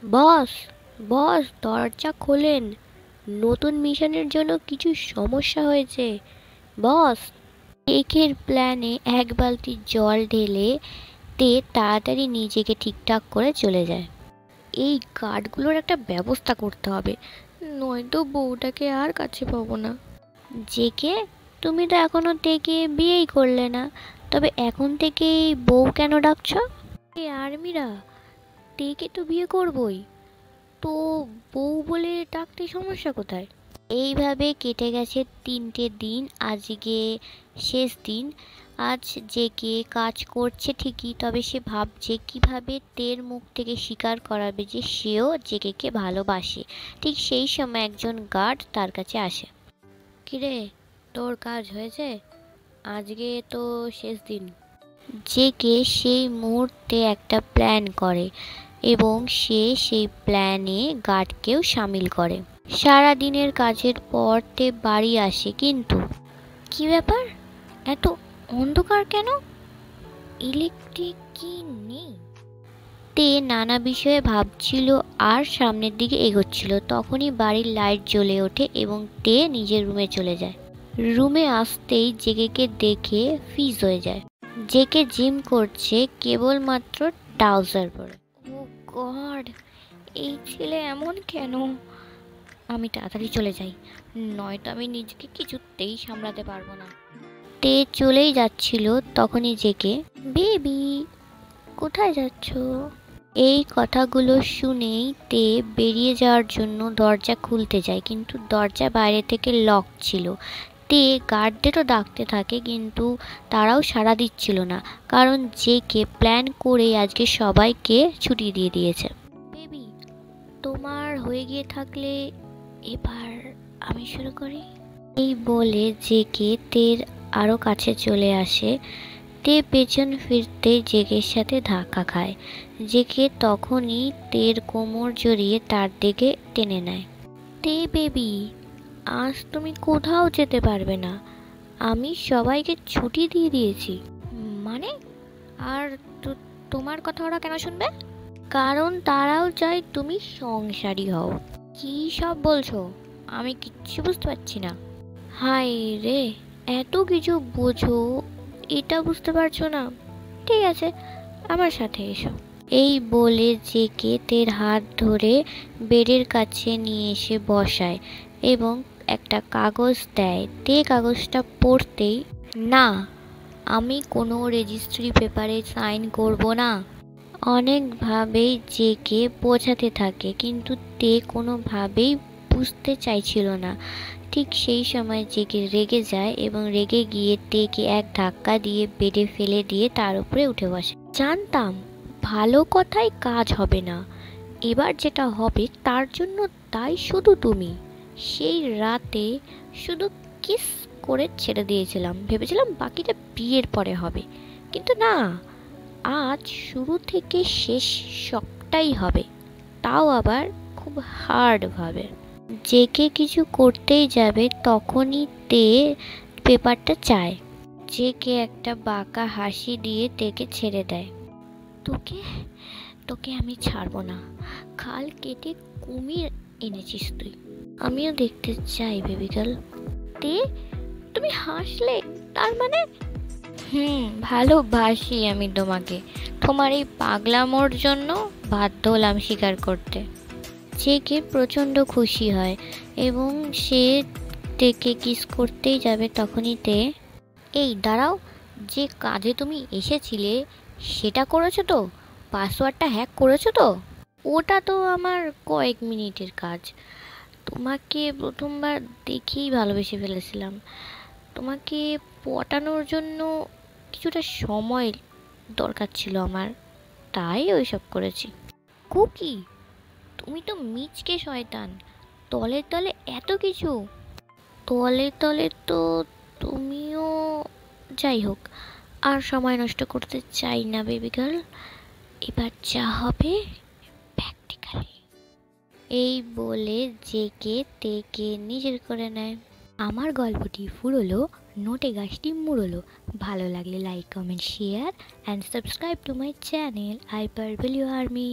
বস, বস দরজা খোলেন, নতুন মিশনের জন্য কিছু সমস্যা হয়েছে। বস। কেকের প্ল্যানে এক বালতি জল ঢেলে তে তাড়াতাড়ি নিজেকে ঠিকঠাক করে চলে যায়। এই গার্ডগুলোর একটা ব্যবস্থা করতে হবে, নয়তো বউটাকে আর কাছে পাবো না। জেকে, তুমি তো এখনো থেকে বিয়েই করলে না, তবে এখন থেকেই বউ কেন ডাকছো? এই আর্মিরা, তেকে তো বিয়ে করবই, তো বউ বলে ডাকতে সমস্যা কোথায়? এইভাবে কেটে গেছে 3টে দিন। আজকে শেষ দিন। আজ জেকে কাজ করছে ঠিকই, তবে সে ভাবছে কিভাবে তের মুখ থেকে স্বীকার করাবে যে সেও জেকেকে ভালোবাসে। ঠিক সেই সময় একজন গার্ড তার কাছে আসে। কিরে, তোর কাজ হয়েছে? আজকে তো শেষ দিন। জেকে সেই মুহূর্তে একটা প্ল্যান করে এবং সে সেই প্ল্যানে গার্ডকেও সামিল করে। সারা দিনের কাজের পর তে বাড়ি আসে, কিন্তু কি ব্যাপার, এত অন্ধকার কেন? ইলেকট্রিক কি নেই? তে নানা বিষয়ে ভাবছিল আর সামনের দিকে এগোচ্ছিল। তখনই বাড়ির লাইট জ্বলে ওঠে এবং তে নিজের রুমে চলে যায়। রুমে আসতেই জেকেকে দেখে ফ্রিজ হয়ে যায়। জেকে জিম করছে কেবলমাত্র ট্রাউজার পরে। ও গড, এই ছেলে এমন কেন? আমি তাড়াতাড়ি চলে যাই, নয়তো আমি নিজেকে কিছুতেই সামলাতে পারবো না। তে চলেই যাচ্ছিল, তখনই জেকে, বেবি কোথায় যাচ্ছ? এই কথাগুলো শুনেই তে বেরিয়ে যাওয়ার জন্য দরজা খুলতে যায়, কিন্তু দরজা বাইরে থেকে লক ছিল। তে গার্ডদেরও ডাকতে থাকে, কিন্তু তারাও সাড়া দিচ্ছিল না, কারণ জেকে প্ল্যান করে আজকে সবাইকে ছুটি দিয়ে দিয়েছে। বেবি, তোমার হয়ে গিয়ে থাকলে এবার আমি শুরু করি। এই বলে জেকে তের আরও কাছে চলে আসে। তে পেছন ফিরতে জেকের সাথে ধাক্কা খায়। জেকে তখনই তের কোমর জড়িয়ে তার দিকে টেনে নেয়। তে বেবি, আজ তুমি কোথাও যেতে পারবে না, আমি সবাইকে ছুটি দিয়ে দিয়েছি। মানে? আর তোমার কথা ওরা কেন শুনবে? কারণ তারাও চায় তুমি সংসারী হও। কি সব বলছো? আমি কিচ্ছু বুঝতে পারছি না। হায় রে, এত কিছু বোঝো, এটা বুঝতে পারছো না? ঠিক আছে, আমার সাথে এসো। এই বলে জেকে তের হাত ধরে বেডের কাছে নিয়ে এসে বসায় এবং একটা কাগজ দেয়। তে কাগজটা পড়তেই, না, আমি কোনো রেজিস্ট্রি পেপারে সাইন করব না। অনেকভাবেই জেকে বোঝাতে থাকে, কিন্তু তে কোনোভাবেই বুঝতে চাইছিল না। ঠিক সেই সময় জেকে রেগে যায় এবং রেগে গিয়ে তেকে এক ধাক্কা দিয়ে বেডে ফেলে দিয়ে তার উপরে উঠে বসে। জানতাম ভালো কথায় কাজ হবে না, এবার যেটা হবে তার জন্য তাই শুধু তুমি। সেই রাতে শুধু কিস করে ছেড়ে দিয়েছিলাম, ভেবেছিলাম বাকিটা বিয়ের পরে হবে, কিন্তু না, আজ শুরু থেকে শেষ সবটাই হবে, তাও আবার খুব হার্ডভাবে। জেকে কিছু করতেই যাবে, তখনই তে পেপারটা চায়। জেকে একটা বাঁকা হাসি দিয়ে তেকে ছেড়ে দেয়। তোকে তোকে আমি ছাড়বো না, খাল কেটে কুমির এনেছিস তুই, আমিও দেখতে চাই বেবি গার্ল। তে, তুমি হাসলে, তার মানে? ভালোবাসি আমি তোমাকে, তোমার এই পাগলামোর জন্য বাধ্য হলাম স্বীকার করতে। জেকে প্রচণ্ড খুশি হয় এবং সে তেকে কিস করতেই যাবে, তখনই তে, এই দাঁড়াও, যে কাজে তুমি এসেছিলে সেটা করেছো তো? পাসওয়ার্ডটা হ্যাক করেছো তো? ওটা তো আমার কয়েক মিনিটের কাজ, তোমাকে প্রথমবার দেখেই ভালোবেসে ফেলেছিলাম। তোমাকে পটানোর জন্য কিছুটা সময় দরকার ছিল আমার, তাই ওইসব করেছি। কুকি, তুমি তো মিচকে শয়তান, তলে তলে এত কিছু। তলে তলে তো তুমিও। যাই হোক, আর সময় নষ্ট করতে চাই না বেবি গার্ল, এবার যা হবে প্র্যাকটিক্যালি। এই বলে জেকে তেকে নিজের করে নেয়। আমার গল্পটি ফুরলো, নোটে গাছটি মুড়লো। ভালো লাগলে like, comment, share and subscribe to my channel আই পারভেলিউ আর্মি।